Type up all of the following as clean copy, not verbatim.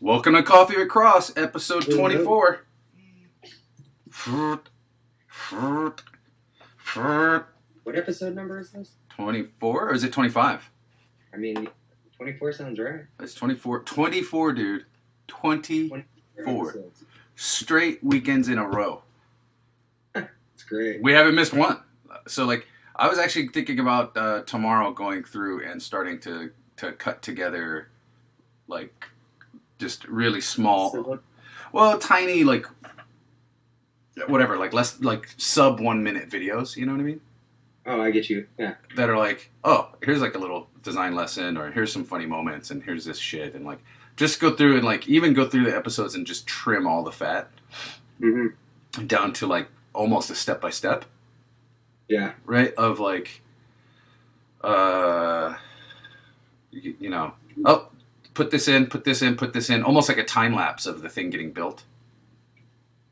Welcome to Coffee with Cross, episode 24. What episode number is this? 24? Or is it 25? I mean, 24 sounds right. It's 24. 24, dude. 24. Episodes. Straight weekends in a row. It's great. We haven't missed one. So, I was actually thinking about tomorrow going through and starting to cut together, just really small, tiny, whatever, less, sub 1 minute videos, you know what I mean? Oh, I get you. Yeah. That are oh, here's a little design lesson, or here's some funny moments, and here's this shit, and just go through and even go through the episodes and just trim all the fat down to almost a step by step. Yeah. Right? Of oh, put this in, almost like a time lapse of the thing getting built.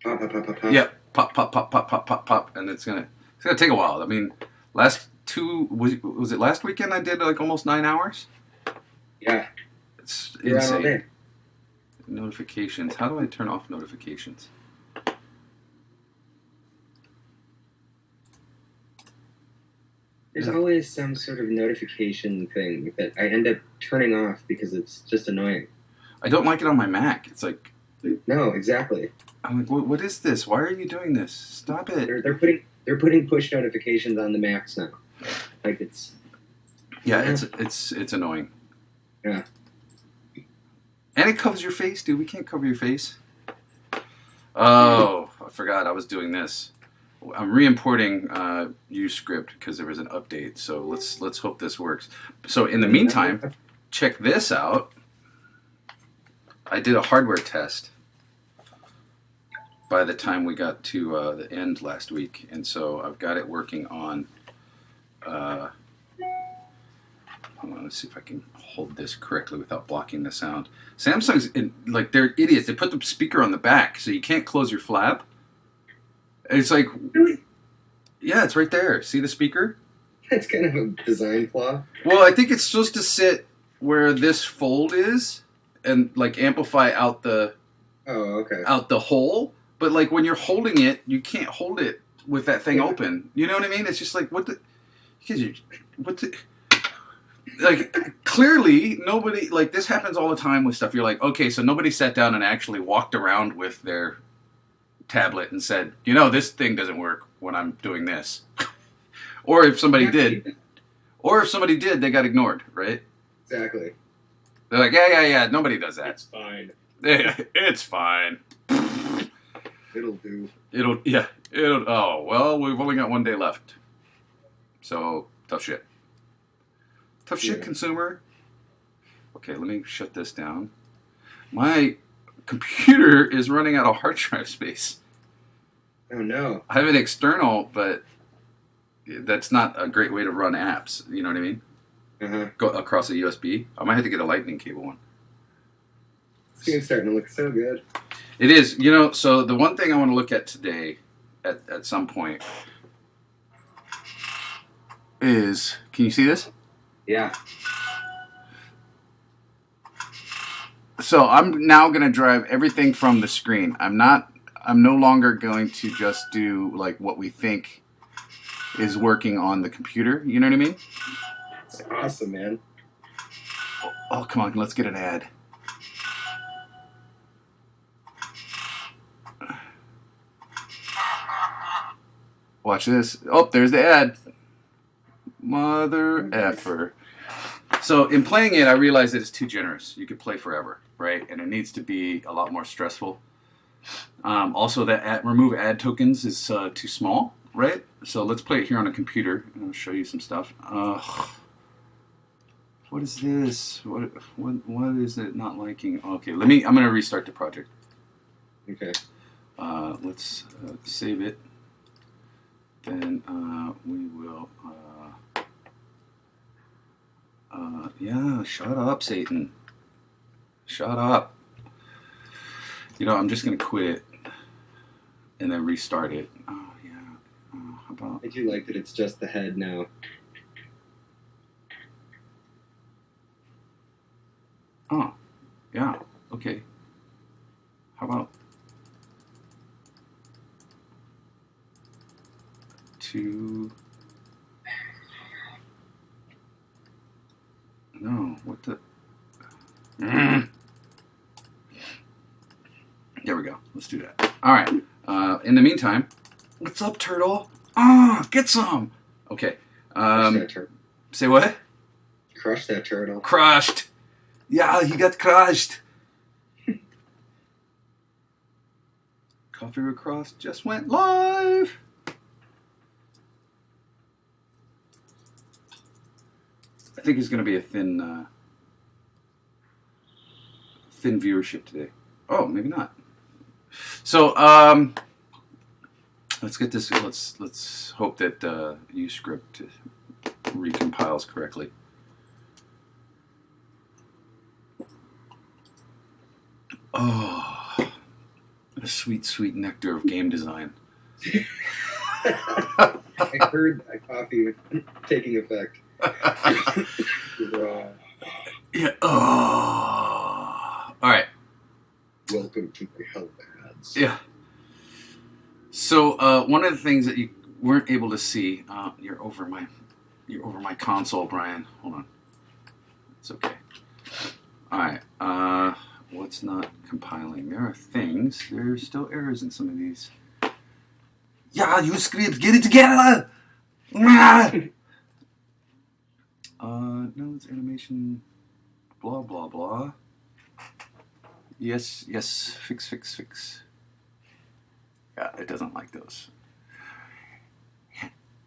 Pop, pop, pop, pop, pop. Yeah, pop, pop, pop, pop, pop, pop, pop, and it's gonna take a while. I mean, was it last weekend I did almost 9 hours? Yeah. It's You're out all insane. day. Notifications. How do I turn off notifications? There's always some sort of notification thing that I end up turning off because it's just annoying. I don't like it on my Mac. It's No, exactly. I'm what is this? Why are you doing this? Stop it. They're putting push notifications on the Macs now. It's it's annoying. Yeah. And it covers your face, dude. We can't cover your face. Oh, I forgot I was doing this. I'm re-importing Uscript because there was an update. So let's hope this works. So in the meantime, check this out. I did a hardware test by the time we got to the end last week, and so I've got it working on. Hold on, let's see if I can hold this correctly without blocking the sound. Samsung's they're idiots. They put the speaker on the back, so you can't close your flap. It's really? Yeah, it's right there. See the speaker? That's kind of a design flaw. Well, I think it's supposed to sit where this fold is and amplify out the out the hole. But when you're holding it, you can't hold it with that thing open. You know what I mean? It's just clearly nobody this happens all the time with stuff. You're okay, so nobody sat down and actually walked around with their tablet and said, this thing doesn't work when I'm doing this. Or if somebody did, they got ignored, right? Exactly. They're yeah, nobody does that. It's fine. It's fine. It'll do. Oh, well, we've only got 1 day left. So, tough shit. Tough shit, consumer. Okay, let me shut this down. My computer is running out of hard drive space. Oh, no. I have an external, but that's not a great way to run apps. You know what I mean? Uh-huh. Go across a USB. I might have to get a lightning cable one. This game's starting to look so good. It is. So the one thing I want to look at today, at some point, is... Can you see this? Yeah. So I'm now going to drive everything from the screen. I'm no longer going to just do what we think is working on the computer. You know what I mean? It's awesome, man. Oh, come on. Let's get an ad. Watch this. Oh, there's the ad. Mother effer. So in playing it, I realized that it's too generous. You could play forever, right? And it needs to be a lot more stressful. Also, that remove ad tokens is too small, right? So let's play it here on a computer, and I'll show you some stuff. What is this? What is it not liking? Okay, I'm going to restart the project. Okay. Let's save it. Then we will. Yeah, shut up, Satan. Shut up. I'm just going to quit it and then restart it. Oh, yeah. How about... I do like that it's just the head now. Oh, yeah. Okay. How about 2? No, what the? There we go. Let's do that. All right. In the meantime, what's up, turtle? Get some. Okay. Crush that turtle. Say what? Crush that turtle. Crushed. Yeah, he got crushed. Coffee Recross just went live. I think it's going to be a thin viewership today. Oh, maybe not. So, let's get this. Let's hope that UScript recompiles correctly. Oh, the sweet, sweet nectar of game design. I heard that coffee taking effect. Yeah. Oh. All right. Welcome to my hell ads. Yeah. So one of the things that you weren't able to see, you're over my console, Brian. Hold on. It's okay. All right. What's not compiling? There are things. There's still errors in some of these. Yeah, UScript, get it together. No, it's animation. Blah blah blah. Yes. Fix. Yeah, it doesn't like those.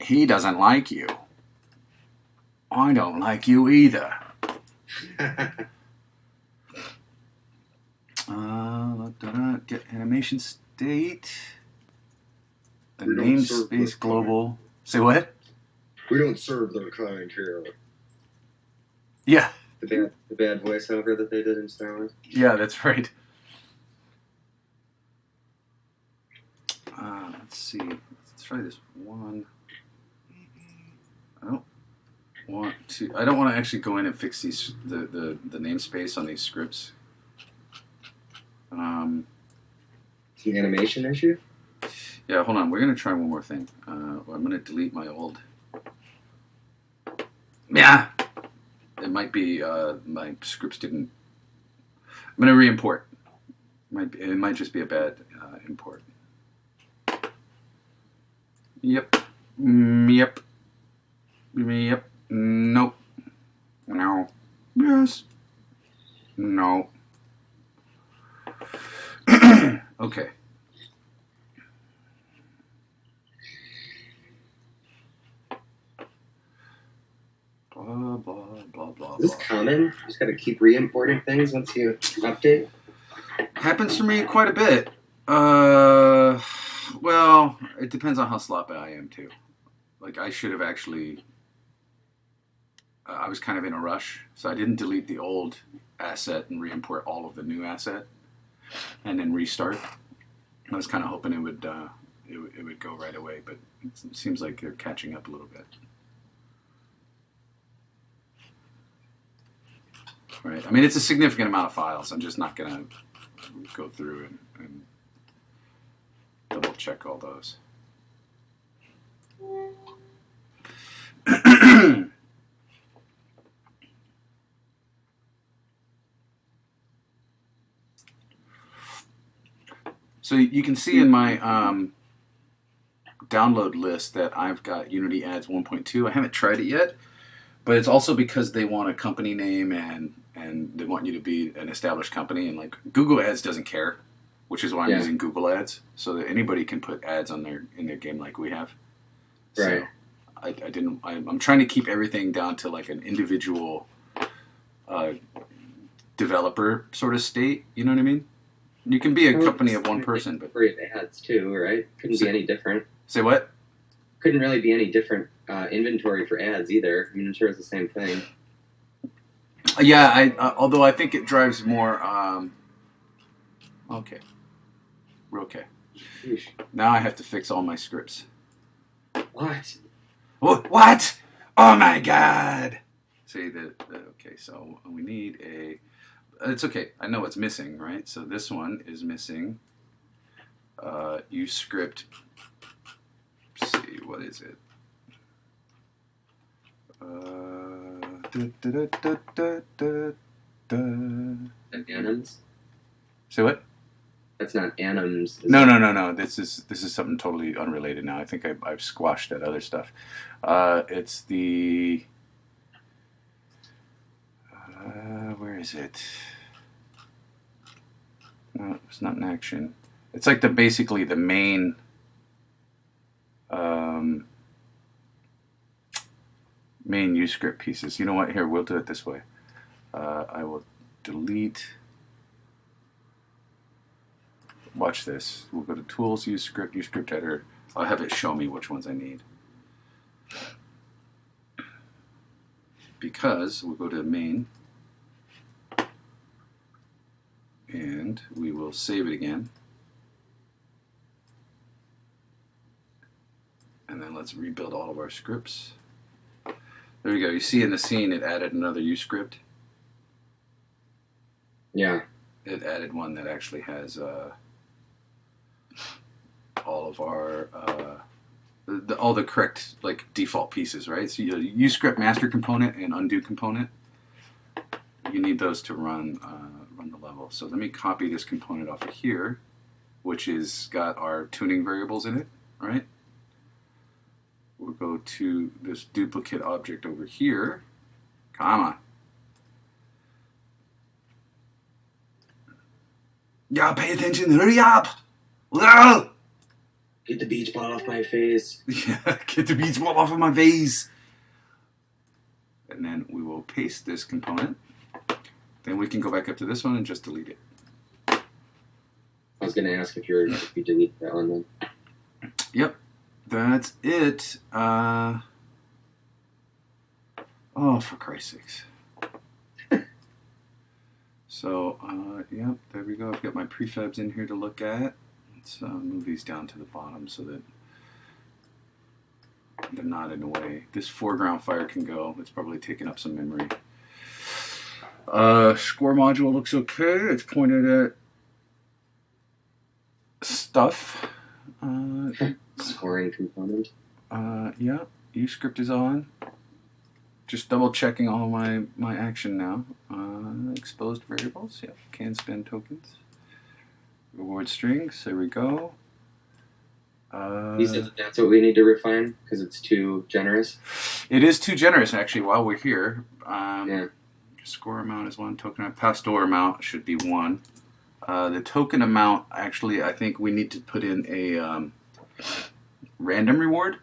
He doesn't like you. I don't like you either. Get animation state. The namespace global. Say what? We don't serve their kind here. Yeah. The bad voiceover that they did in Star Wars. Yeah, that's right. Let's see. Let's try this one. I don't want to actually go in and fix these the namespace on these scripts. It's an animation issue? Yeah, hold on. We're going to try one more thing. I'm going to delete my old... Yeah! It might be my scripts didn't... I'm going to re-import. It might just be a bad import. Yep. Yep. Nope. No. Yes. No. Okay. Blah, blah, blah, blah. Is this common? You just gotta keep re-importing things once you update? Happens for me quite a bit. Well, it depends on how sloppy I am, too. Like, I should have actually... I was kind of in a rush, so I didn't delete the old asset and re-import all of the new asset, and then restart. I was kind of hoping it would go right away, but it seems like they're catching up a little bit. Right. I mean, it's a significant amount of files. I'm just not going to go through and double check all those. So you can see in my download list that I've got Unity Ads 1.2. I haven't tried it yet, but it's also because they want a company name and they want you to be an established company, and like Google Ads doesn't care, which is why I'm using Google Ads, so that anybody can put ads on in their game like we have. Right. So I'm trying to keep everything down to like an individual developer sort of state. You know what I mean? You can be a company of one person, but great ads too, right? Couldn't be any different. Say what? Couldn't really be any different inventory for ads either. I mean, I'm sure it's the same thing. Yeah, although I think it drives more. Okay, we're okay. Sheesh. Now I have to fix all my scripts. What? What? Oh my God! See okay, so we need a it's okay. I know what's missing, right? So this one is missing. Use script. Let's see, what is it? Anims? Say what? That's not anims. No. This is something totally unrelated now. I think I've squashed that other stuff. It's the where is it? No, it's not an action. It's like basically the main main UScript pieces. You know what? Here, we'll do it this way. I will delete. Watch this. We'll go to Tools, UScript, UScript Editor. I'll have it show me which ones I need. Because we'll go to Main, and we will save it again. And then let's rebuild all of our scripts. There we go. You see in the scene it added another UScript. Yeah. It added one that actually has all of our all the correct like default pieces, right? So you UScript master component and undo component. You need those to run the level. So let me copy this component off of here, which is got our tuning variables in it, right? We'll go to this duplicate object over here, comma. Yeah, pay attention, hurry up! Well! Get the beach ball off my face. Yeah, get the beach ball off of my face. And then we will paste this component. Then we can go back up to this one and just delete it. I was going to ask if you delete that one then. Yep, that's it. Oh, for Christ's sakes. So, yep, there we go. I've got my prefabs in here to look at. Let's move these down to the bottom so that they're not in the way. This foreground fire can go. It's probably taking up some memory. Score module looks okay. It's pointed at stuff. Scoring component. Yeah, UScript is on. Just double checking all of my action now. Exposed variables, yep. Can spend tokens. Reward strings, there we go. You said that's what we need to refine because it's too generous? It is too generous, actually, while we're here. Yeah. Score amount is 1, token amount. Pass door amount should be 1. The token amount, actually, I think we need to put in a random reward.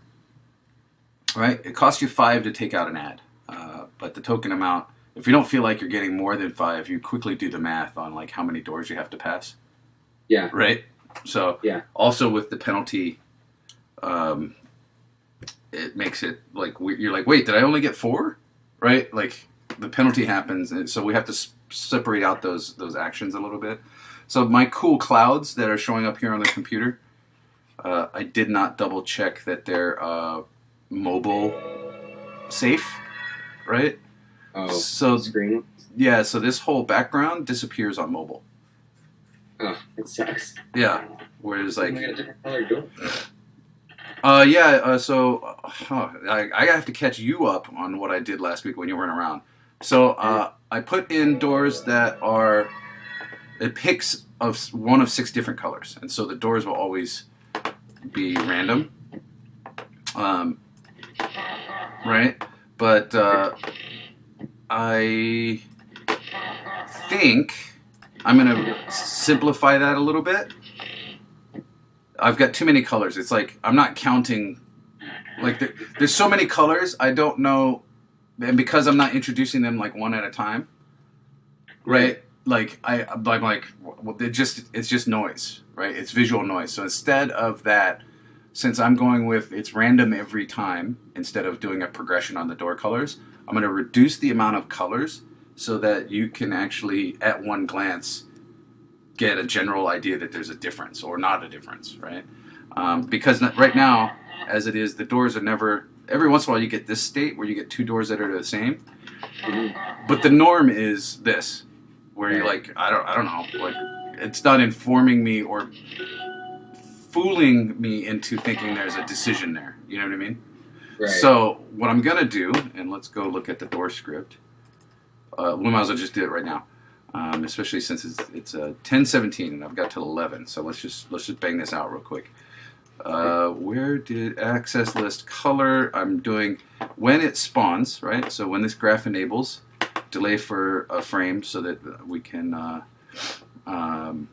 Right? It costs you 5 to take out an ad. But the token amount, if you don't feel like you're getting more than 5, you quickly do the math on like how many doors you have to pass. Yeah. Right? So yeah. Also with the penalty, it makes it like you're like, wait, did I only get 4? Right? Like the penalty happens, and so we have to separate out those actions a little bit. So my cool clouds that are showing up here on the computer, I did not double check that they're mobile safe, right? Oh, so screen. Yeah, so this whole background disappears on mobile. Oh, it sucks. Yeah, whereas like. I got a different color door. I have to catch you up on what I did last week when you weren't around. So I put in doors that are. It picks of one of 6 different colors, and so the doors will always be random. Right, but I think I'm going to simplify that a little bit. I've got too many colors. It's like I'm not counting. Like there's so many colors, I don't know, and because I'm not introducing them like one at a time, right? Like I'm like, well, it's just noise, right? It's visual noise. So instead of that, since I'm going with it's random every time instead of doing a progression on the door colors, I'm going to reduce the amount of colors so that you can actually, at one glance, get a general idea that there's a difference or not a difference, right? Because right now, as it is, the doors are never. Every once in a while, you get this state where you get 2 doors that are the same, but the norm is this, where you're like, I don't know, like it's not informing me or fooling me into thinking there's a decision there. You know what I mean? Right. So what I'm gonna do, and let's go look at the door script. We might as well just do it right now, especially since it's 10:17 and I've got till 11. So let's just bang this out real quick. Where did access list color? I'm doing when it spawns, right? So when this graph enables, delay for a frame so that we can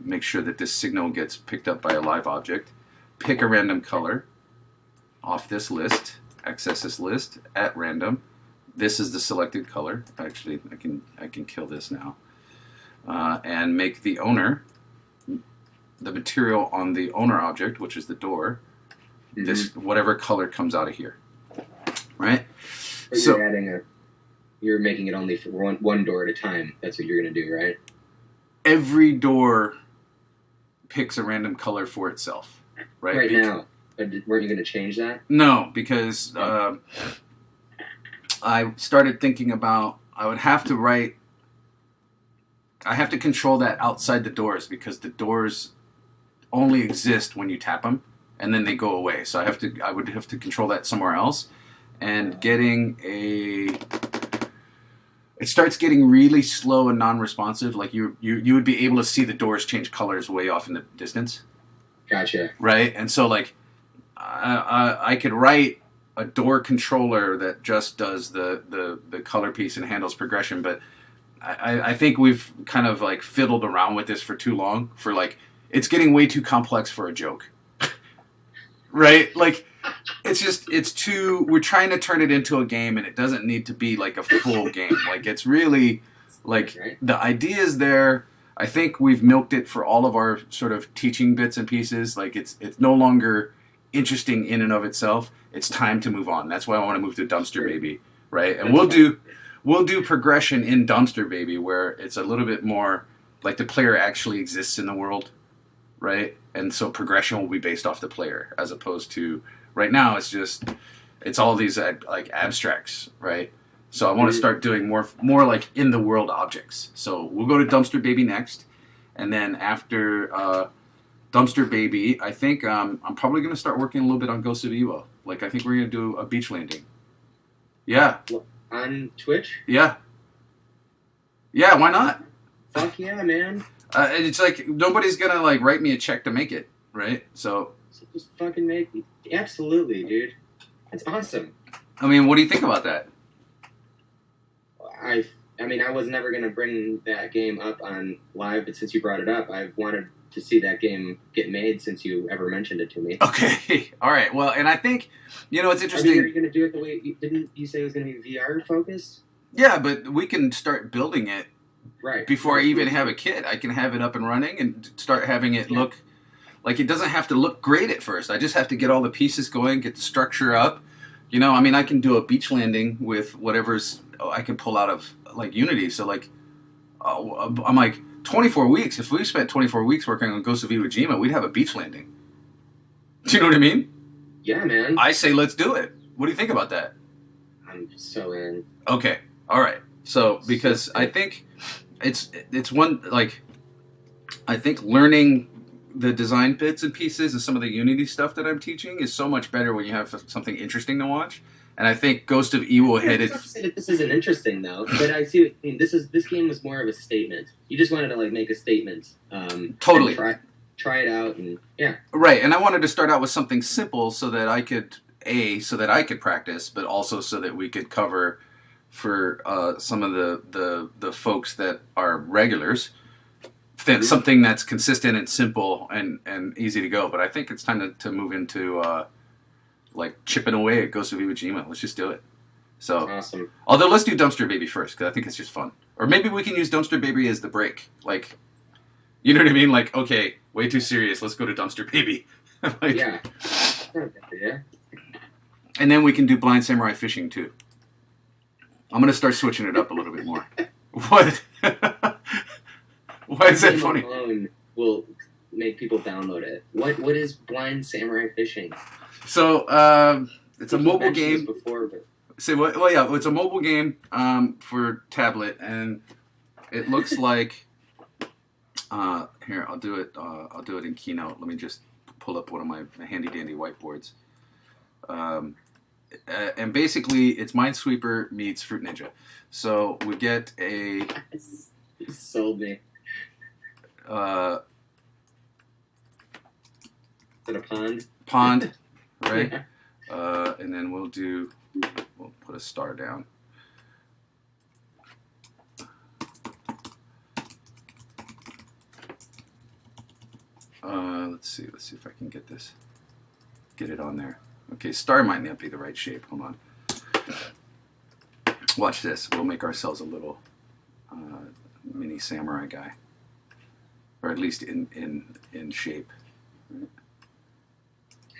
make sure that this signal gets picked up by a live object. Pick a random color off this list. Access this list at random. This is the selected color. Actually, I can kill this now, and make the owner, the material on the owner object, which is the door, this whatever color comes out of here, right? But so you're making it only for one door at a time. That's what you're gonna do, right? Every door picks a random color for itself, right? Right now. But weren't you going to change that? No, because I started thinking about I have to control that outside the doors because the doors only exist when you tap them and then they go away. So I would have to control that somewhere else, and it starts getting really slow and non-responsive. Like you would be able to see the doors change colors way off in the distance. Gotcha. Right, and so like. I could write a door controller that just does the color piece and handles progression, but I think we've kind of like fiddled around with this for too long. For like, it's getting way too complex for a joke, right? Like, it's too. We're trying to turn it into a game, and it doesn't need to be like a full game. Like, it's really like the idea is there. I think we've milked it for all of our sort of teaching bits and pieces. Like, it's no longer interesting in and of itself. It's time to move on. That's why I want to move to Dumpster Baby, right? And we'll do progression in Dumpster Baby where it's a little bit more like the player actually exists in the world, right? And so progression will be based off the player as opposed to right now it's all these like abstracts, right? So I want to start doing more like in the world objects. So we'll go to Dumpster Baby next, and then after Dumpster Baby, I think I'm probably going to start working a little bit on Ghost of Evo. Like, I think we're going to do a beach landing. Yeah. On Twitch? Yeah. Yeah, why not? Fuck yeah, man. It's like, nobody's going to, like, write me a check to make it, right? So just fucking make it. Absolutely, dude. That's awesome. I mean, what do you think about that? I mean, I was never going to bring that game up on live, but since you brought it up, I've wanted to see that game get made since you ever mentioned it to me. Okay. All right. Well, and I think, it's interesting. Are you going to do it the way, didn't you say it was going to be VR focused? Yeah, but we can start building it right before I even have a kid. I can have it up and running and start having it look like it doesn't have to look great at first. I just have to get all the pieces going, get the structure up. I mean, I can do a beach landing with whatever's I can pull out of like Unity. So like, I'm like 24 weeks. If we spent 24 weeks working on Ghost of Iwo Jima, we'd have a beach landing. Do you know what I mean? Yeah, man. I say let's do it. What do you think about that? I'm so in. Okay. All right. So because I think it's one like I think learning the design bits and pieces and some of the Unity stuff that I'm teaching is so much better when you have something interesting to watch. And I think Ghost of Iwo headed. This isn't interesting though, but I see. What you mean. This game was more of a statement. You just wanted to like make a statement. Totally. Try it out, and yeah. Right, and I wanted to start out with something simple so that I could practice, but also so that we could cover for some of the folks that are regulars. Something that's consistent and simple and easy to go. But I think it's time to move into. Like chipping away at Ghost of Iwo Jima. Let's just do it. So, awesome. Although let's do Dumpster Baby first because I think it's just fun. Or maybe we can use Dumpster Baby as the break. Like, you know what I mean? Like, okay, way too serious. Let's go to Dumpster Baby. Like, yeah. Yeah. And then we can do Blind Samurai Fishing too. I'm gonna start switching it up a little bit more. What? Why is that funny? Alone will make people download it. What is Blind Samurai Fishing? So it's a mobile game. Before, but... Say what? Well, yeah, it's a mobile game for tablet, and it looks like Here, I'll do it. I'll do it in Keynote. Let me just pull up one of my handy dandy whiteboards. And basically, it's Minesweeper meets Fruit Ninja. So we get a. You sold me. Uh, Is it a pond? Pond, right? And then we'll put a star down. Let's see if I can get it on there. Okay, star might not be the right shape. Hold on. Watch this. We'll make ourselves a little mini samurai guy, or at least in shape.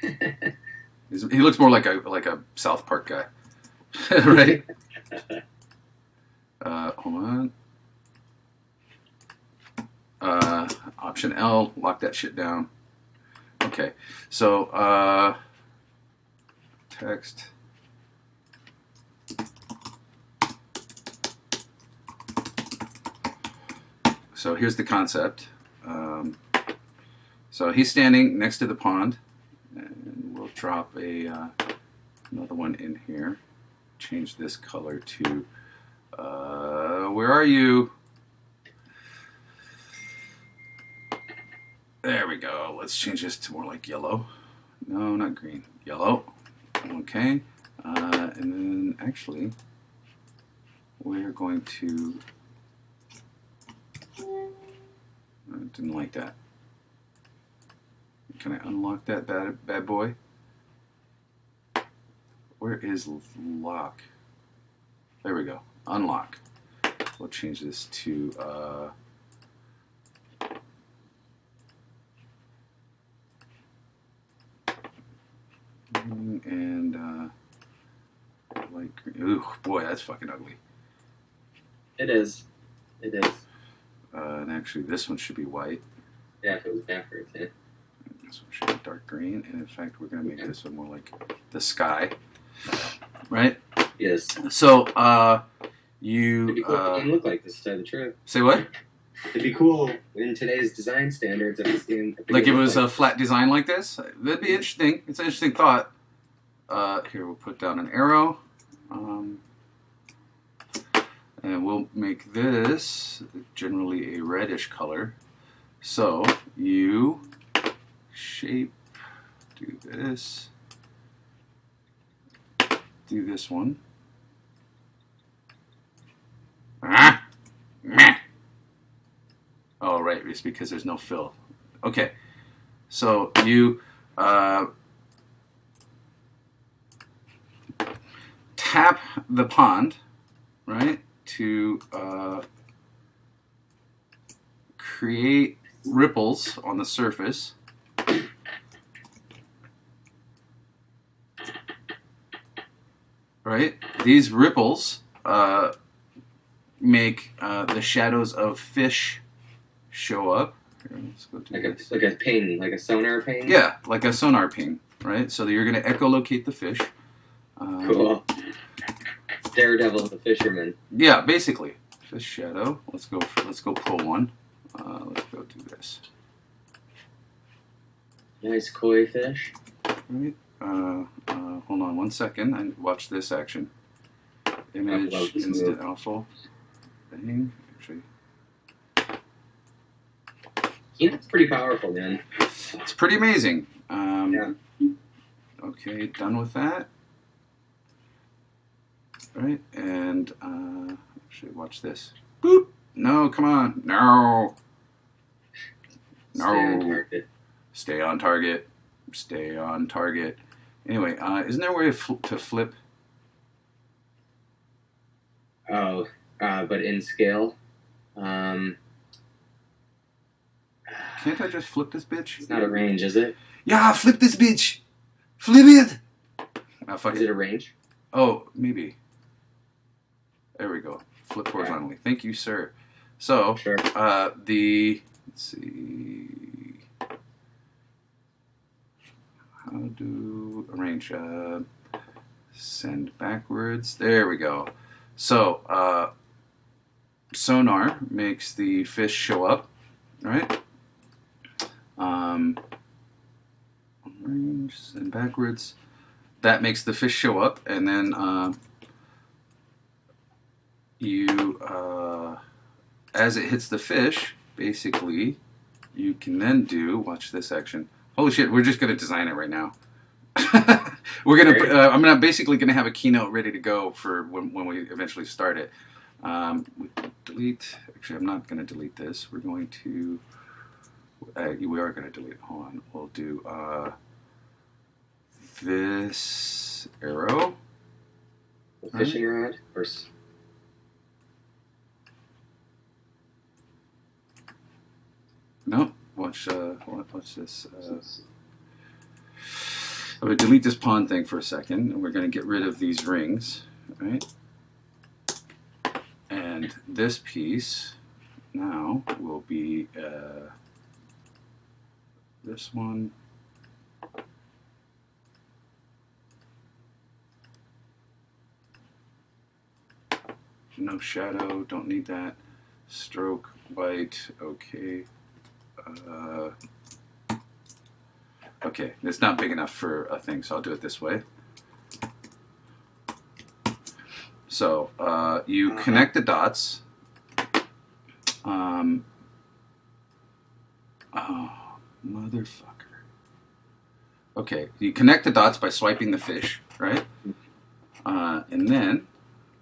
He looks more like a South Park guy, right? Hold on. Option L, lock that shit down. Okay, so text. So here's the concept. So he's standing next to the pond, and we'll drop another one in here. Change this color to where are you? There we go. Let's change this to more like yellow. No, not green. Yellow. Okay. And then actually, we're going to. I didn't like that. Can I unlock that bad boy? Where is lock? There we go. Unlock. We'll change this to. And light green. Ooh, boy, that's fucking ugly. It is. It is. And actually, this one should be white. Yeah, if it was backwards, yeah. This one should be dark green. And in fact, we're going to make this one more like the sky. Right? Yes. So, It'd be cool if the game looked like this, to tell you the truth. Say what? It'd be cool in today's design standards if this game... Like if it was a flat design like this? That'd be interesting. It's an interesting thought. Here, we'll put down an arrow. And we'll make this generally a reddish color. So, you shape, do this, do this one. Oh, right, it's because there's no fill. Okay, so you tap the pond, right, to create ripples on the surface. Right? These ripples make the shadows of fish show up. Here, let's go do this. Like a ping, like a sonar ping? Yeah, like a sonar ping, right? So you're going to echolocate the fish. Cool. Daredevil the fisherman. Yeah, basically. Fish shadow. Let's go pull one. Let's go do this. Nice koi fish. Right. Hold on 1 second. I watch this action. Image instant alpha. Thing. Actually, it's pretty powerful, man. it's pretty amazing. Yeah. Okay, done with that. Right, and actually, watch this. Boop. No, come on. No. No. Stay on target. Stay on target. Stay on target. Anyway, isn't there a way to flip? Oh, but in scale. Can't I just flip this bitch? It's not a range, is it? Yeah, flip this bitch. Flip it. Fuck Is it a range? Oh, maybe. There we go. Flip horizontally. Thank you, sir. So, Sure. let's see. How to arrange? Send backwards. There we go. So, sonar makes the fish show up, right? Range and backwards. That makes the fish show up, and then as it hits the fish, basically, you can then do. Watch this action. Holy shit! We're just gonna design it right now. I'm basically gonna have a keynote ready to go for when we eventually start it. Delete. Actually, I'm not gonna delete this. We're going to. We are gonna delete. Hold on. We'll do this arrow. The fishing rod. No. Watch this. I'm going to delete this pawn thing for a second, and we're going to get rid of these rings, right? And this piece now will be this one. No shadow, don't need that. Stroke, white, okay. Okay, it's not big enough for a thing, so I'll do it this way. So you connect the dots. Oh, motherfucker. Okay, you connect the dots by swiping the fish, right? And then,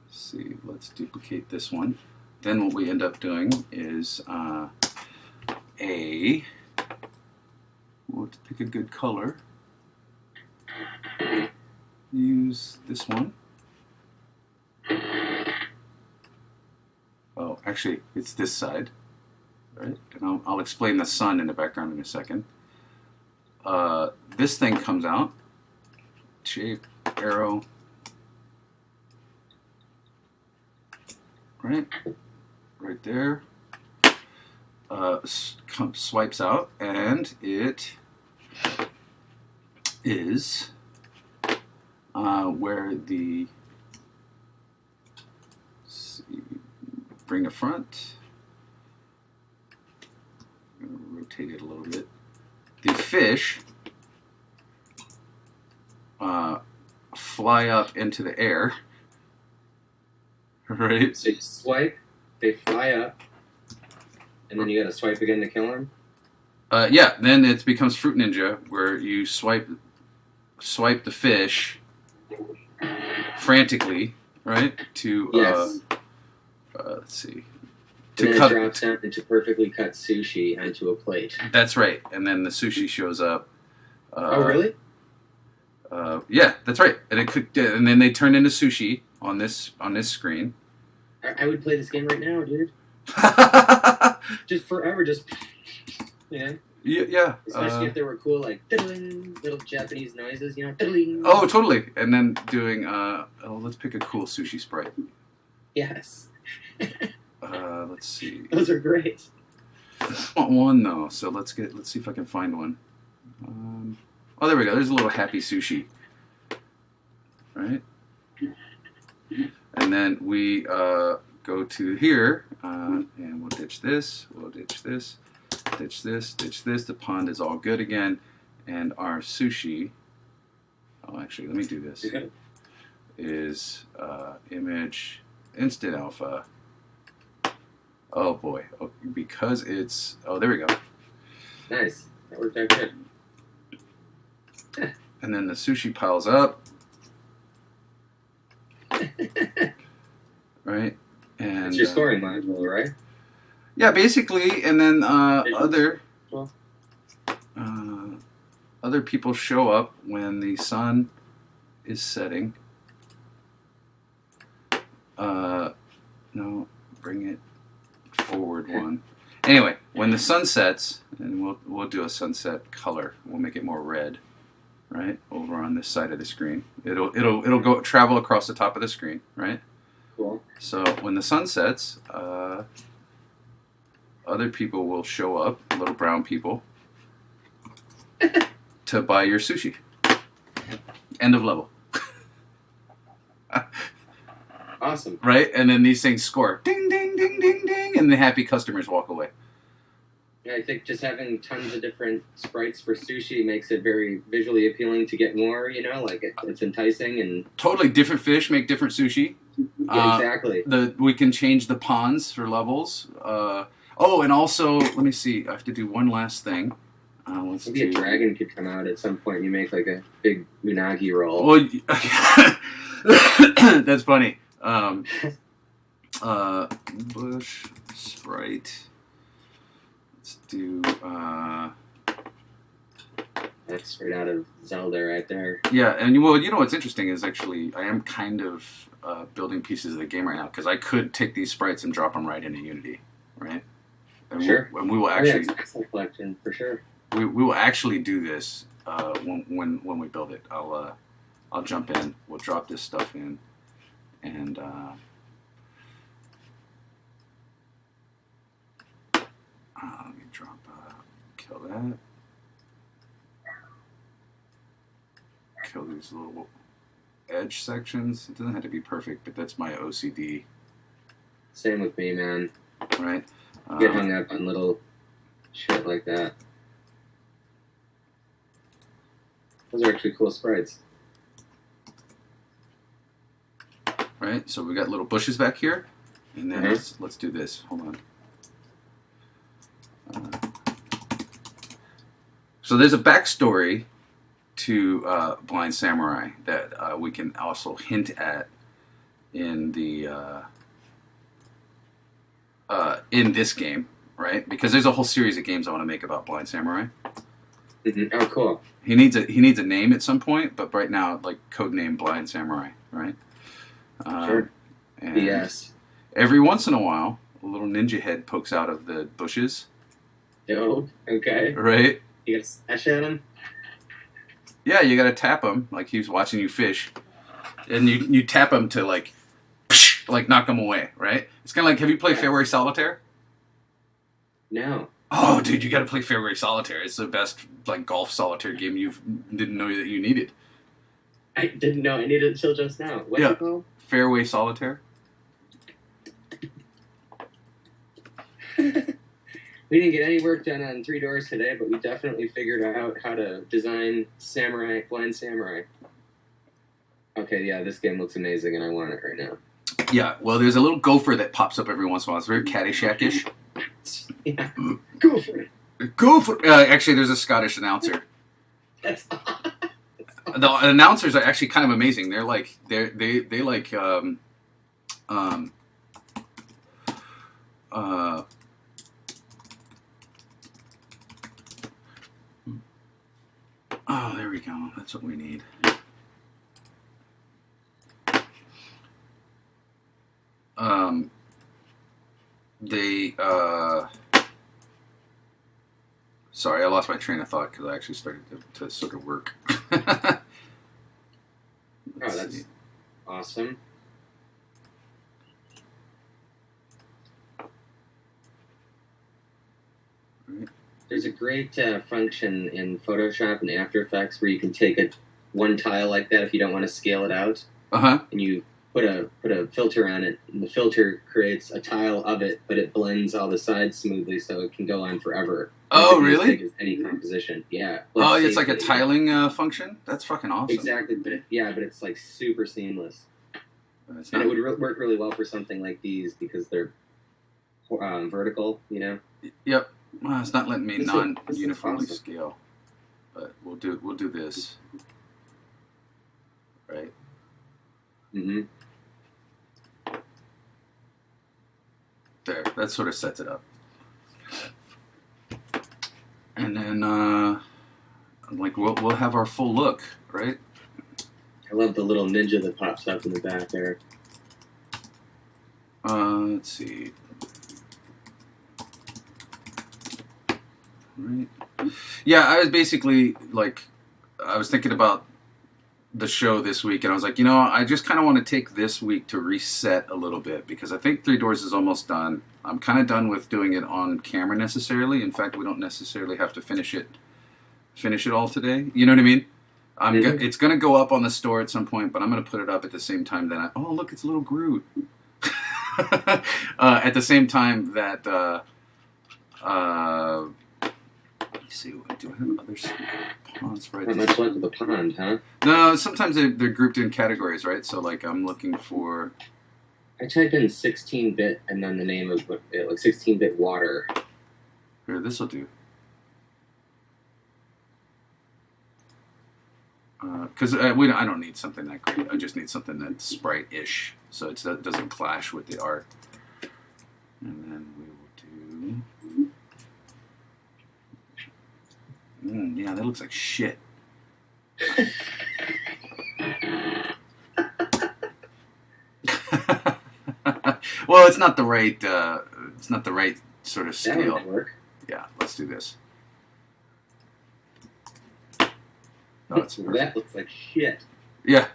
let's see, let's duplicate this one. Then what we end up doing is we'll pick a good color. Use this one. Oh, actually, it's this side, right? And I'll explain the sun in the background in a second. This thing comes out. Shape, arrow. Right there. Swipes out, and it is where the bring a front. I'm going to rotate it a little bit. The fish fly up into the air. Right? So you swipe, they fly up, and then you gotta swipe again to kill them? Yeah, then it becomes Fruit Ninja, where you swipe the fish frantically, right? To, yes. Let's see. And then it drops down into perfectly cut sushi onto a plate. That's right, and then the sushi shows up. Oh, really? Yeah, that's right. And then they turn into sushi on this screen. I would play this game right now, dude. Just forever, yeah. Yeah. Especially if there were cool, like, little Japanese noises, you know? Oh, totally. And then doing, let's pick a cool sushi sprite. Yes. Let's see. Those are great. I want one, though, so let's see if I can find one. Oh, there we go. There's a little happy sushi. Right? And then we go to here, and we'll ditch this, ditch this. The pond is all good again, and our sushi, oh, actually, let me do this, is image instant alpha. Oh, boy, because it's, oh, there we go. Nice, that worked out good. And then the sushi piles up. Right? And it's your scoring module, right? Yeah, basically, and then other people show up when the sun is setting. No, bring it forward one. Anyway, when the sun sets, and we'll do a sunset color. We'll make it more red, right? Over on this side of the screen. It'll go travel across the top of the screen, right? Cool. So when the sun sets, other people will show up, little brown people, to buy your sushi. End of level. Awesome. Right? And then these things score. Ding, ding, ding, ding, ding. And the happy customers walk away. Yeah, I think just having tons of different sprites for sushi makes it very visually appealing to get more. Like it's enticing and Totally different fish make different sushi. yeah, exactly. We can change the ponds for levels. And also, let me see. I have to do one last thing. Maybe a dragon could come out at some point. And you make like a big unagi roll. Well, that's funny. Bush sprite. Let's do. That's straight out of Zelda right there. Yeah, and what's interesting is actually I am kind of building pieces of the game right now because I could take these sprites and drop them right into Unity, right? And Sure. We will actually. It's excellent collection for sure. We will actually do this when we build it. I'll jump in. We'll drop this stuff in, and let me drop kill that. Kill these little edge sections. It doesn't have to be perfect, but that's my OCD. Same with me, man. Right. Get hung up on little shit like that. Those are actually cool sprites. Right, so we got little bushes back here, and then let's do this. Hold on. So there's a backstory to Blind Samurai that we can also hint at in the in this game, right? Because there's a whole series of games I want to make about Blind Samurai. Mm-hmm. Oh, cool. He needs a name at some point, but right now, like codename Blind Samurai, right? Sure. And yes. every once in a while, a little ninja head pokes out of the bushes. Oh, okay. Right? You gotta slash at him? Yeah, you gotta tap him like he was watching you fish. And you tap him to like knock him away, right? It's kind of like, have you played Fairway Solitaire? No. Oh, dude, you gotta play Fairway Solitaire. It's the best like golf solitaire game you didn't know that you needed. I didn't know I needed it until just now. What's it called? Fairway Solitaire. We didn't get any work done on 3 Doors today, but we definitely figured out how to design Blind Samurai. Okay, yeah, this game looks amazing, and I want it right now. Yeah, well, there's a little gopher that pops up every once in a while. It's very Caddyshack-ish. Yeah, go for it. Go for actually, there's a Scottish announcer. That's The announcers are actually kind of amazing. They're like they like oh, there we go. That's what we need. Sorry, I lost my train of thought because I actually started to sort of work. That's awesome. There's a great function in Photoshop and After Effects where you can take one tile like that if you don't want to scale it out, and you put a filter on it, and the filter creates a tile of it, but it blends all the sides smoothly, so it can go on forever. Oh, really? As big as any composition, yeah. Oh, it's like a tiling function. That's fucking awesome. Exactly, but it's like super seamless. And it would work really well for something like these because they're vertical, Yep. Well, it's not letting me non-uniformly scale, but we'll do this, right? Mm-hmm. There, that sort of sets it up. And then, we'll have our full look, right? I love the little ninja that pops up in the back there. Let's see. Right. Yeah, I was basically I was thinking about the show this week, and I was like, I just kind of want to take this week to reset a little bit because I think 3 Doors is almost done. I'm kind of done with doing it on camera necessarily. In fact, we don't necessarily have to finish it all today. You know what I mean? It's going to go up on the store at some point, but I'm going to put it up at the same time that oh, look, it's a little Groot. At the same time that see, do I have other ponds right? Not much luck with the pond, huh? No, sometimes they're grouped in categories, right? So like I'm looking for. I type in 16-bit and then the name of like 16-bit water. Here, this will do. Because I don't need something that great. I just need something that's sprite-ish, so it doesn't clash with the art. And then we will do. Yeah, that looks like shit. Well, it's not the right. It's not the right sort of scale. That would work. Yeah, let's do this. Oh, that looks like shit. Yeah.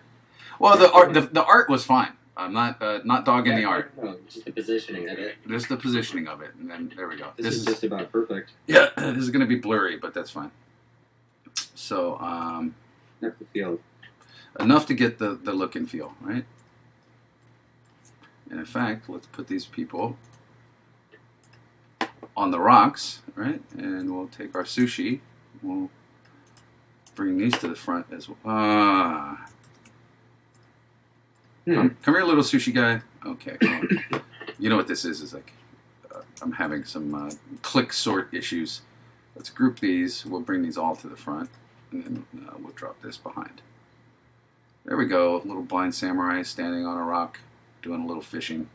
Well, the art was fine. I'm not dogging the art. No, just the positioning of it. Just the positioning of it, and then there we go. This is just about perfect. Yeah, this is going to be blurry, but that's fine. So, Enough to feel. Enough to get the look and feel, right? And in fact, let's put these people on the rocks, right? And we'll take our sushi. We'll bring these to the front as well. Come here, little sushi guy. Okay. Well, you know what this is like I'm having some click sort issues. Let's group these. We'll bring these all to the front, and then we'll drop this behind. There we go. Little blind samurai standing on a rock, doing a little fishing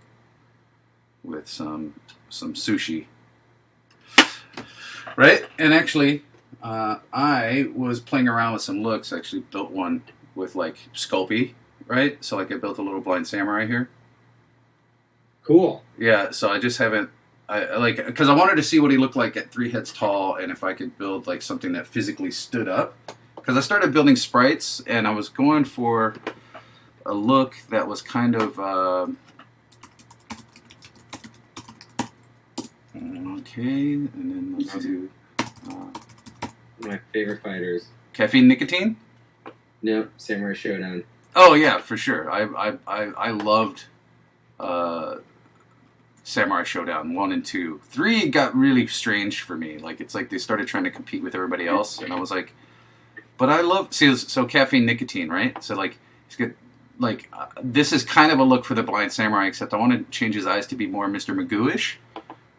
with some sushi. Right? And actually, I was playing around with some looks. I actually built one with like Sculpey, right? So like I built a little blind samurai here. Cool. Yeah, so I just haven't, because I wanted to see what he looked like at 3 heads tall, and if I could build like something that physically stood up. Because I started building sprites, and I was going for a look that was kind of, okay, and then let's do my favorite fighters. Caffeine Nicotine? Nope, Samurai Showdown. Oh yeah, for sure. I loved Samurai Showdown 1 and 2. 3 got really strange for me. Like it's like they started trying to compete with everybody else, and I was like, but I love so Caffeine Nicotine, right? So like he's got this is kind of a look for the blind samurai, except I want to change his eyes to be more Mr. Magoo-ish.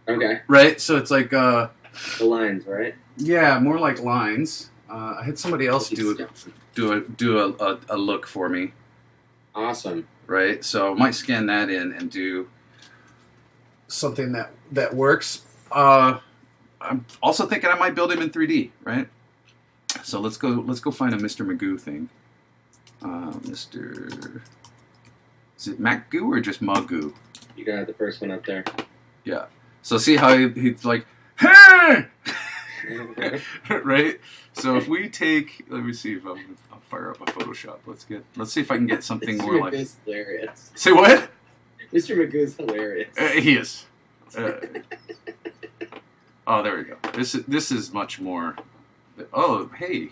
Okay. Right. So it's like the lines, right? Yeah, more like lines. I had somebody else do a look for me. Awesome. Right. So I might scan that in and do something that works. I'm also thinking I might build him in 3D. Right. So let's go find a Mr. Magoo thing. Is it Magoo or just Magoo? You got the first one up there. Yeah. So see how he's like, hey! Right? So if we take, let me see if I'll fire up a Photoshop. Let's see if I can get something more like. Mr. Magoo's hilarious. Say what? Mr. Magoo's hilarious. He is. Oh, there we go. This is much more. Oh, hey.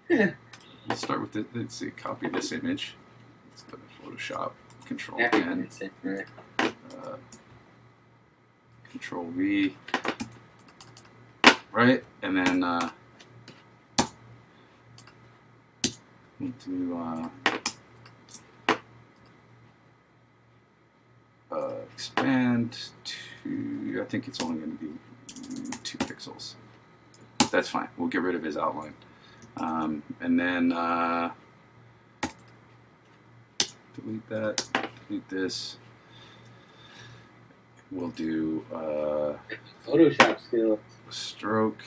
Let's start with it. Let's see. Copy this image. Let's go to Photoshop. Control N. Control V. Right, and then we'll do expand to. I think it's only going to be 2 pixels. That's fine. We'll get rid of his outline. And then delete that, delete this. We'll do Photoshop skill. Stroke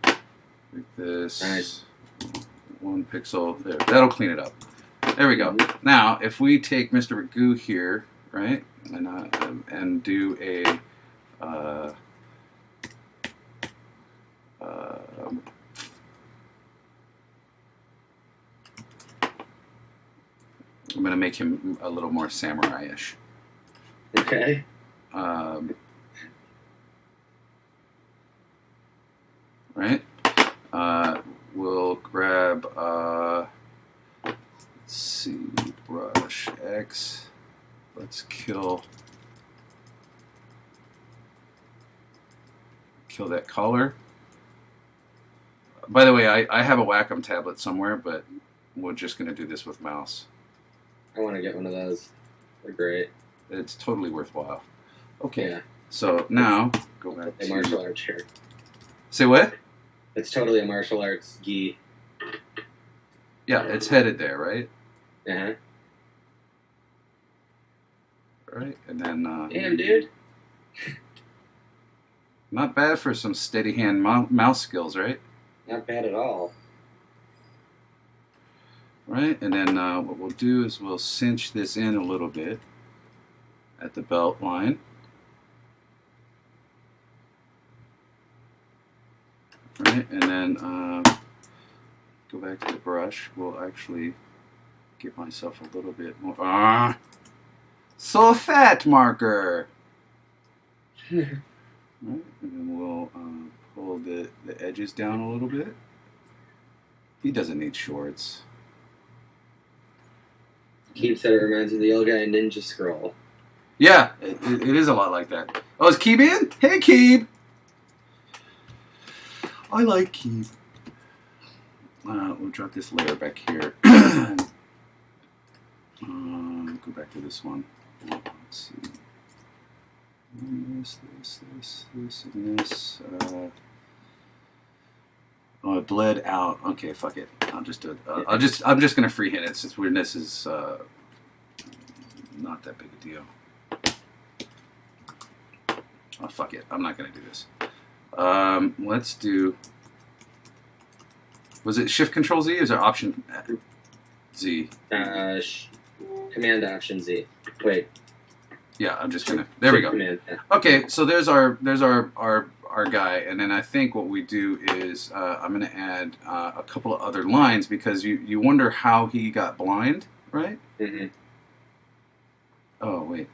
like this. Nice. 1 pixel. There. That'll clean it up. There we go. Now, if we take Mr. Magoo here, right, and do a I'm going to make him a little more samurai-ish. Okay. Right? We'll grab, let's see, brush X. Let's kill that color. By the way, I have a Wacom tablet somewhere, but we're just going to do this with mouse. I want to get one of those. They're great. It's totally worthwhile. Okay. Yeah. So now, go back a to... martial arts shirt. Say what? It's totally a martial arts gi. Yeah, it's headed there, right? Uh-huh. Right, and then... Damn, dude. Not bad for some steady hand mouse skills, right? Not bad at all. Right, and then what we'll do is we'll cinch this in a little bit at the belt line. Right, and then go back to the brush. We'll actually give myself a little bit more. So fat marker! Right, and then we'll pull the edges down a little bit. He doesn't need shorts. Keeb said it reminds me of the old guy in Ninja Scroll. Yeah, it is a lot like that. Oh, is Keeb in? Hey, Keeb! I like Keeb. We'll drop this layer back here. Go back to this one. Let's see. This, and this. Oh, it bled out. Okay, fuck it. I'll just do it. I'm just gonna freehand it since weirdness is not that big a deal. Oh, fuck it. I'm not gonna do this. Let's do. Was it Shift Control Z or is it Option Z? Command Option Z. Wait. Yeah, I'm just gonna. There we go. Command, yeah. Okay, so there's our guy, and then I think what we do is I'm gonna add a couple of other lines because you wonder how he got blind, right? Mm-hmm. Oh wait.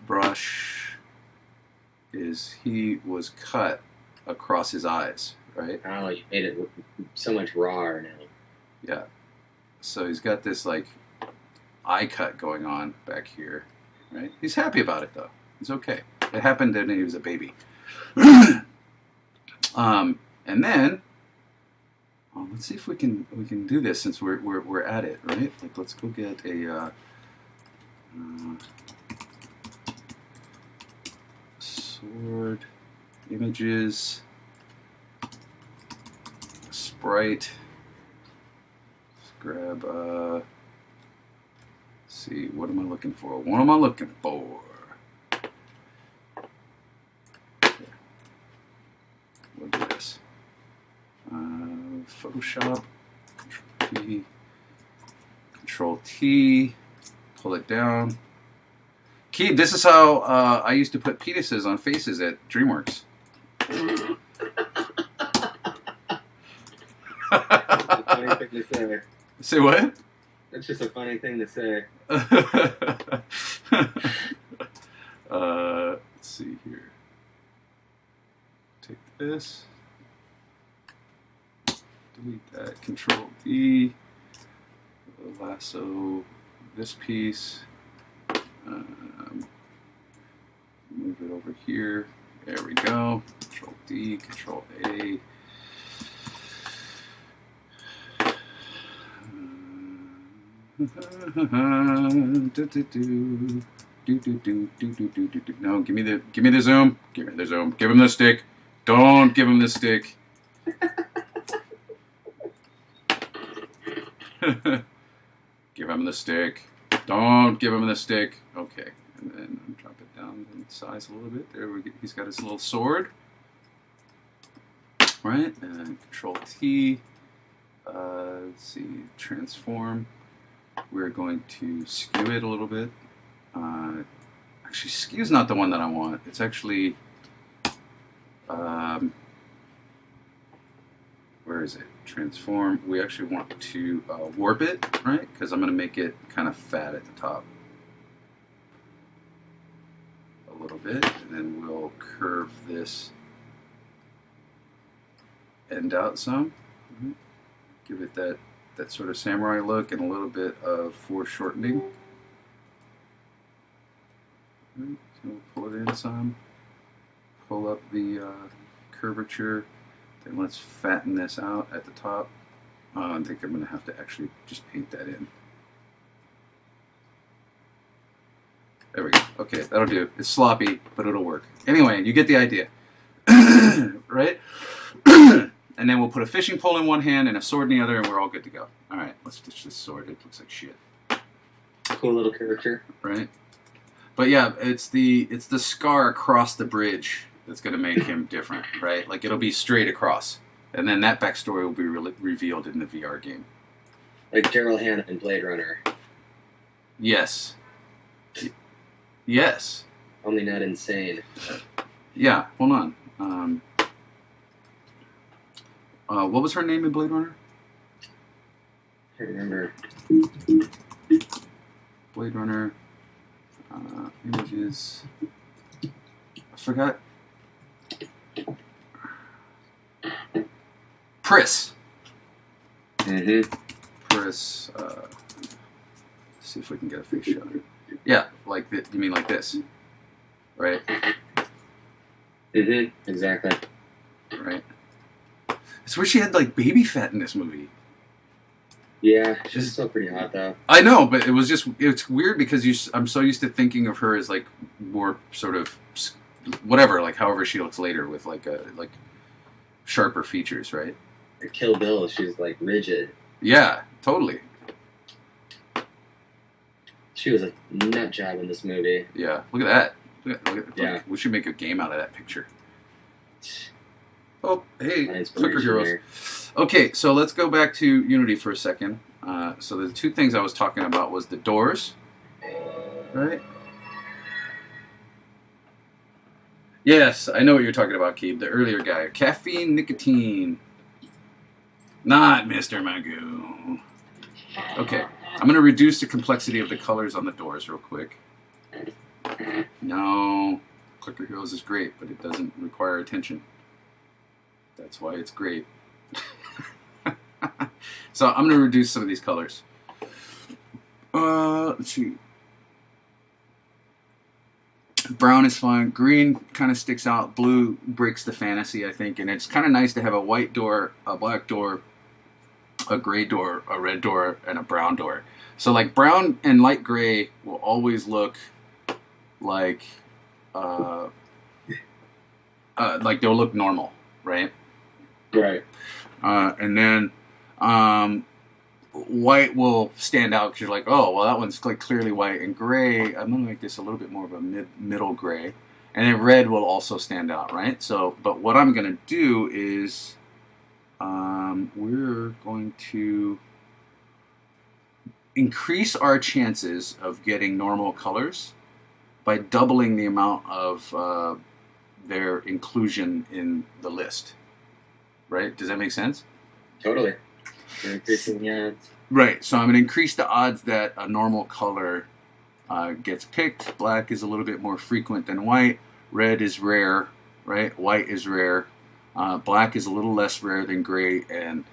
Brush is he was cut across his eyes, right? Oh, you made it so much rawer now. Yeah. So he's got this like eye cut going on back here, right? He's happy about it though. It's okay. It happened when he was a baby. And then let's see if we can do this since we're at it, right? Like let's go get a sword, images, sprite. Let's grab let's see, what am I looking for? What am I looking for? We'll do this. Photoshop, Control T, pull it down. Keeb, this is how I used to put penises on faces at DreamWorks. Funny thing to say. Say what? That's just a funny thing to say. Let's see here. Take this. Delete that. Control D. Lasso this piece. Move it over here. There we go. Control D. Control A. No, give me the zoom. Give me the zoom. Give him the stick. Don't give him the stick. Give him the stick. Don't give him the stick. Okay, and then drop it down in size a little bit. There we go. He's got his little sword. Right, and Control T. Let's see, transform. We're going to skew it a little bit. Actually, skew's not the one that I want. It's actually, where is it? Transform. We actually want to warp it, right? Because I'm going to make it kind of fat at the top. A little bit. And then we'll curve this end out some. Mm-hmm. Give it that sort of samurai look and a little bit of foreshortening. Right, so we'll pull it in some, pull up the curvature Then let's fatten this out at the top. I think I'm going to have to actually just paint that in. There we go. Okay, that'll do. It's sloppy, but it'll work. Anyway, you get the idea. Right? And then we'll put a fishing pole in one hand and a sword in the other, and we're all good to go. All right, let's stitch this sword. It looks like shit. Cool little character. Right? But yeah, it's the scar across the bridge that's going to make him different, right? Like, it'll be straight across. And then that backstory will be revealed in the VR game. Like Daryl Hannah in Blade Runner. Yes. Yes. Only not insane. Yeah, hold on. What was her name in Blade Runner? I can't remember. Blade Runner. Images. I forgot. Pris. Mm-hmm. Pris. Let's see if we can get a face shot. Yeah, like you mean like this, right? Mm-hmm. Exactly. Right. It's where she had like baby fat in this movie. Yeah, she's still pretty hot though. I know, but it's weird because I'm so used to thinking of her as like more sort of whatever, like however she looks later with like sharper features, right? Like Kill Bill, she's like rigid. Yeah, totally. She was a nut job in this movie. Yeah, look at that. Look at Yeah. We should make a game out of that picture. Oh, hey, Nice Clicker Heroes. there. Okay, so let's go back to Unity for a second. So the two things I was talking about was the doors, right? Yes, I know what you're talking about, Keeb. The earlier guy. Caffeine, nicotine. Not Mr. Magoo. Okay, I'm going to reduce the complexity of the colors on the doors real quick. No, Clicker Heroes is great, but it doesn't require attention. That's why it's great. So I'm going to reduce some of these colors. Let's see. Brown is fine. Green kind of sticks out. Blue breaks the fantasy, I think. And it's kind of nice to have a white door, a black door, a gray door, a red door, and a brown door. So like brown and light gray will always look like they'll look normal, right? Right. And then white will stand out because you're like, oh, well, that one's like clearly white. And gray, I'm going to make this a little bit more of a middle gray. And then red will also stand out, right? So, but what I'm going to do is we're going to increase our chances of getting normal colors by doubling the amount of their inclusion in the list. Right? Does that make sense? Totally. You're increasing the odds. Right. So I'm going to increase the odds that a normal color gets picked. Black is a little bit more frequent than white. Red is rare. Right? White is rare. Black is a little less rare than gray and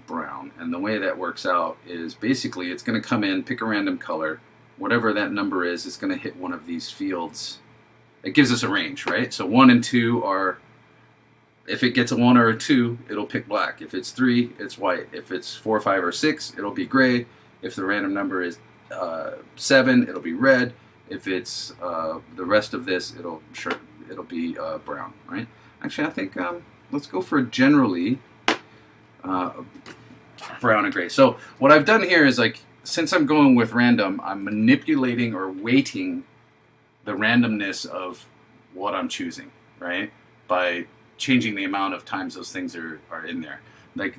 brown. And the way that works out is basically it's going to come in, pick a random color. Whatever that number is, it's going to hit one of these fields. It gives us a range, right? So 1 and 2 are... If it gets a 1 or a 2, it'll pick black. If it's 3, it's white. If it's 4, 5, or 6, it'll be gray. If the random number is 7, it'll be red. If it's the rest of this, it'll be brown, right? Actually, I think let's go for generally brown and gray. So what I've done here is like, since I'm going with random, I'm manipulating or weighting the randomness of what I'm choosing, right? By changing the amount of times those things are in there. Like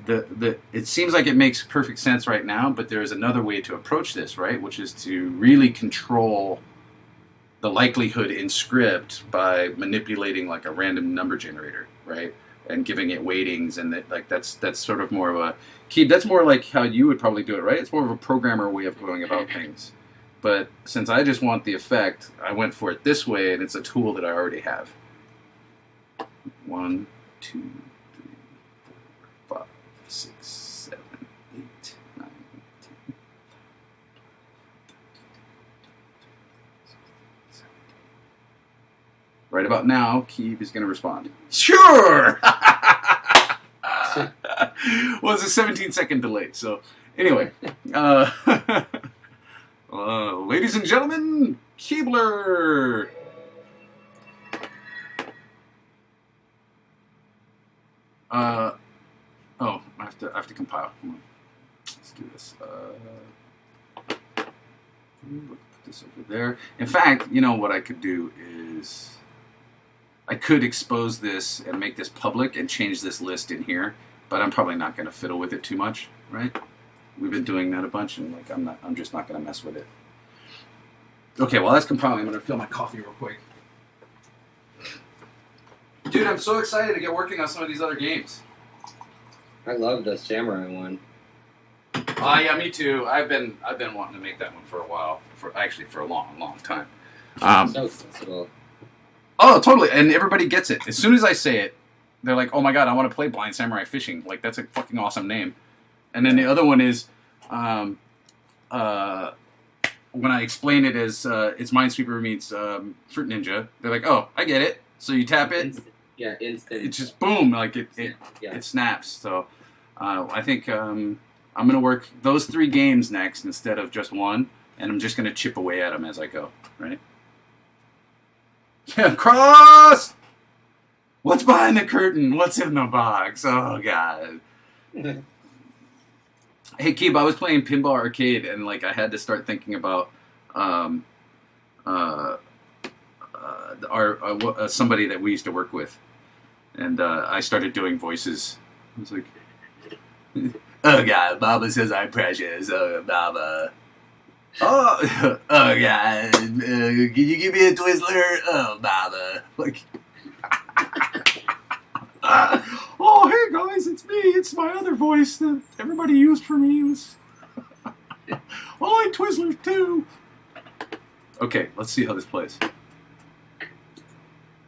it seems like it makes perfect sense right now, but there's another way to approach this, right? Which is to really control the likelihood in script by manipulating like a random number generator, right? And giving it weightings, and that's sort of more of a key. That's more like how you would probably do it, right? It's more of a programmer way of going about things. But since I just want the effect, I went for it this way, and it's a tool that I already have. 1, 2, 3, 4, 5, 6, 7, 8, 9, 10. Right about now, Keeb is going to respond. Sure! Well, it's a 17-second delay. So anyway, ladies and gentlemen, Keebler. Oh, I have to compile. Let's do this. Put this over there. In fact, you know what I could do is I could expose this and make this public and change this list in here, but I'm probably not going to fiddle with it too much, right? We've been doing that a bunch, and like I'm just not going to mess with it. Okay, well that's compiling. I'm going to fill my coffee real quick. Dude, I'm so excited to get working on some of these other games. I love the Samurai one. Oh yeah, me too. I've been wanting to make that one for a while. For a long time. So accessible. Oh, totally. And everybody gets it. As soon as I say it, they're like, "Oh my god, I want to play Blind Samurai Fishing." Like that's a fucking awesome name. And then the other one is, when I explain it as it's Minesweeper meets Fruit Ninja, they're like, "Oh, I get it." So you tap it. Instant. It's just boom, like it snaps. So I think I'm gonna work those 3 games next instead of just one, and I'm just gonna chip away at them as I go. Right? Yeah, Cross. What's behind the curtain? What's in the box? Oh god. Hey, Keeb, I was playing Pinball Arcade, and like I had to start thinking about somebody that we used to work with, and I started doing voices. I was like, "Oh God, Mama says I'm precious. Oh, Mama. Oh, oh God, can you give me a Twizzler? Oh, Mama." Like, oh, hey guys, it's me. It's my other voice that everybody used for me. I like Twizzlers too. Okay, let's see how this plays.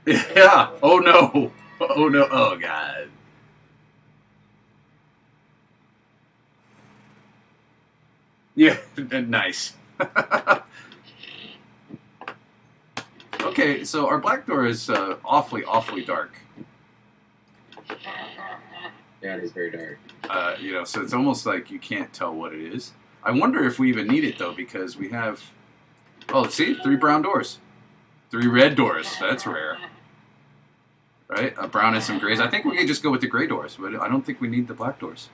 Yeah. Oh no. Oh no. Oh god. Yeah. Nice. Okay, so our black door is awfully dark. Yeah, it is very dark. So it's almost like you can't tell what it is. I wonder if we even need it though, because we have. Oh, let's see, 3 brown doors, 3 red doors. That's rare, right? A brown and some grays. I think we can just go with the gray doors, but I don't think we need the black doors.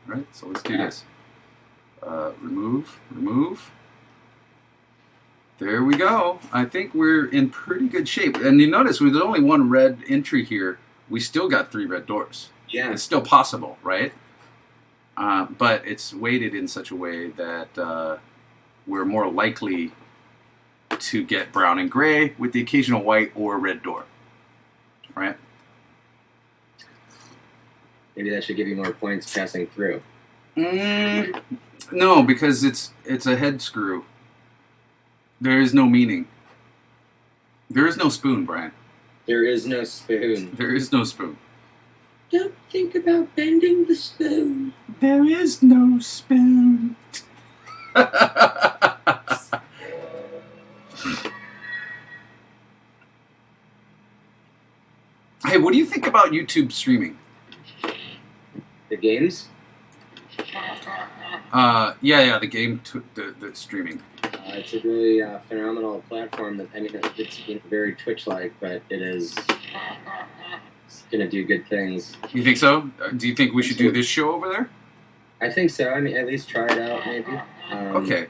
Right? So let's do this. Remove. There we go. I think we're in pretty good shape. And you notice with only 1 red entry here, we still got 3 red doors. Yeah. It's still possible, right? But it's weighted in such a way that we're more likely to get brown and gray with the occasional white or red door, right? Maybe that should give you more points passing through. No, because it's a head screw. There is no meaning. There is no spoon, Brian. There is no spoon. There is no spoon. Don't think about bending the spoon. There is no spoon. Hey, what do you think about YouTube streaming? The games? Yeah, the game, the streaming. It's a really phenomenal platform. It's very Twitch-like, but it's going to do good things. You think so? Do you think we should do this show over there? I think so. I mean, at least try it out, maybe. Okay.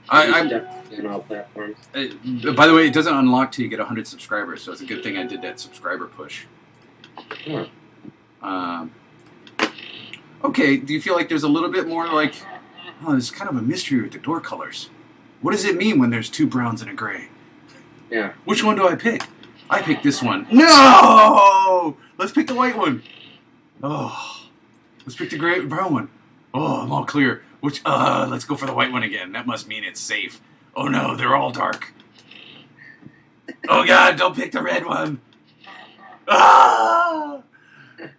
I'm definitely on all platforms. By the way, it doesn't unlock till you get 100 subscribers, so it's a good thing I did that subscriber push. Huh. Okay, do you feel like there's a little bit more like, oh, there's kind of a mystery with the door colors. What does it mean when there's 2 browns and a gray? Yeah. Which one do I pick? I pick this one. No! Let's pick the white one. Oh. Let's pick the brown one. Oh, I'm all clear. Let's go for the white one again. That must mean it's safe. Oh no, they're all dark. Oh god, don't pick the red one. Ah!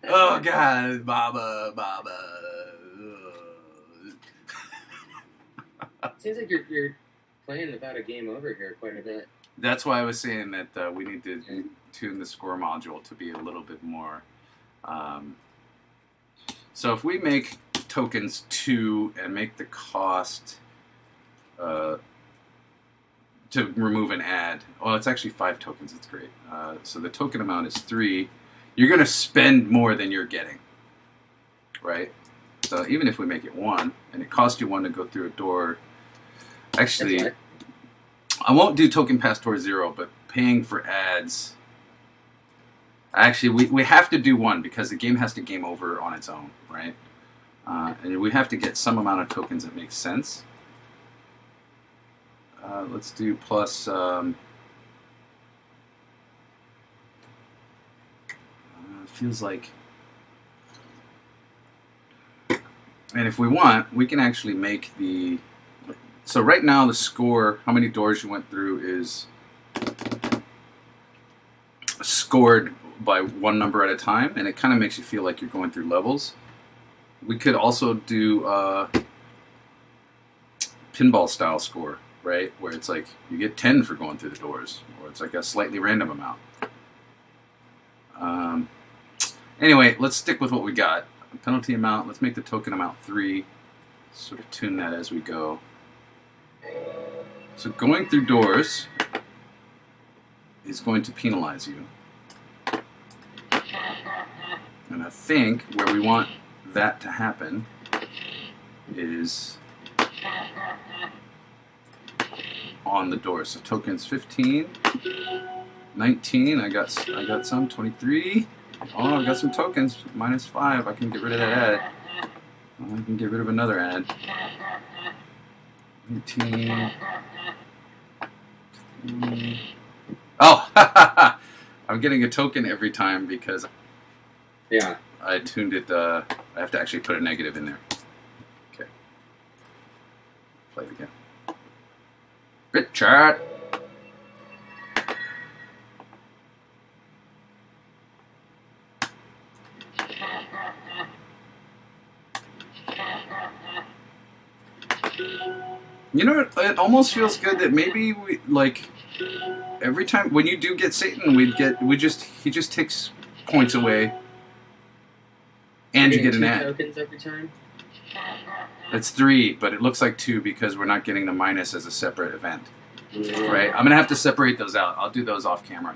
Oh god, Mama. Seems like you're playing without a game over here quite a bit. That's why I was saying that we need to tune the score module to be a little bit more So if we make tokens 2 and make the cost to remove an ad, well, it's actually 5 tokens. It's great. So the token amount is 3. You're going to spend more than you're getting, right? So even if we make it 1 and it costs you 1 to go through a door, actually, right. I won't do token pass towards 0, but paying for ads. Actually, we have to do 1 because the game has to game over on its own, right? And we have to get some amount of tokens that makes sense. Let's do plus. Feels like. And if we want, we can actually make the. So right now the score, how many doors you went through, is scored by 1 number at a time, and it kind of makes you feel like you're going through levels. We could also do pinball style score, right? Where it's like you get 10 for going through the doors, or it's like a slightly random amount. Anyway, let's stick with what we got. Penalty amount, let's make the token amount 3. Sort of tune that as we go. So going through doors is going to penalize you. And I think where we want that to happen is on the door. So tokens 15, 19, I got some, 23. Oh, I've got some tokens, -5. I can get rid of that ad. I can get rid of another ad. 18. Oh, I'm getting a token every time because I tuned it. I have to actually put a negative in there. Okay. Play it again. Richard. You know, it almost feels good that maybe we, like, every time when you do get Satan, he just takes points away, and you get an ad. Tokens every time. It's 3, but it looks like 2 because we're not getting the minus as a separate event. Right? I'm gonna have to separate those out. I'll do those off camera.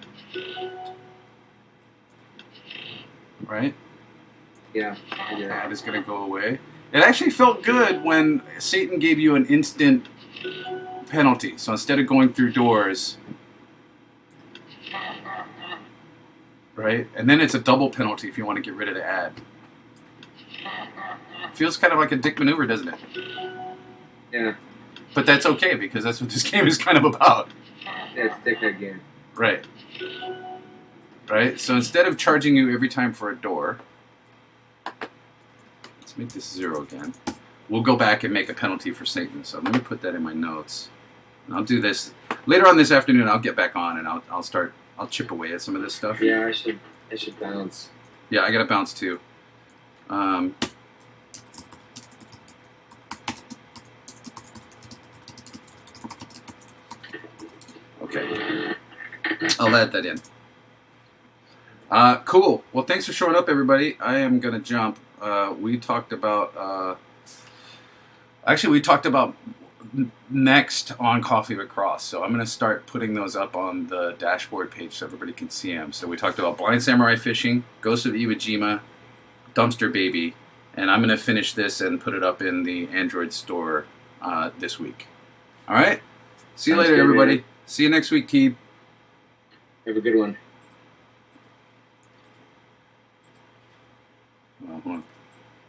Right? Yeah. Ad is gonna go away. It actually felt good when Satan gave you an instant penalty. So instead of going through doors, right? And then it's a double penalty if you want to get rid of the ad. Feels kind of like a dick maneuver, doesn't it? Yeah. But that's okay because that's what this game is kind of about. Yeah, it's a dickhead game. Right. Right? So instead of charging you every time for a door, let's make this 0 again. We'll go back and make a penalty for Satan. So let me put that in my notes. And I'll do this later on this afternoon. I'll get back on and I'll chip away at some of this stuff. Yeah, I should bounce. Yeah, I gotta bounce too. Okay. I'll add that in. Cool. Well, thanks for showing up, everybody. I am gonna jump. We talked about next on Coffee with Cross. So I'm going to start putting those up on the dashboard page so everybody can see them. So we talked about Blind Samurai Fishing, Ghost of Iwo Jima, Dumpster Baby, and I'm going to finish this and put it up in the Android store this week. All right? See you later, everybody. Man. See you next week, Keith. Have a good one.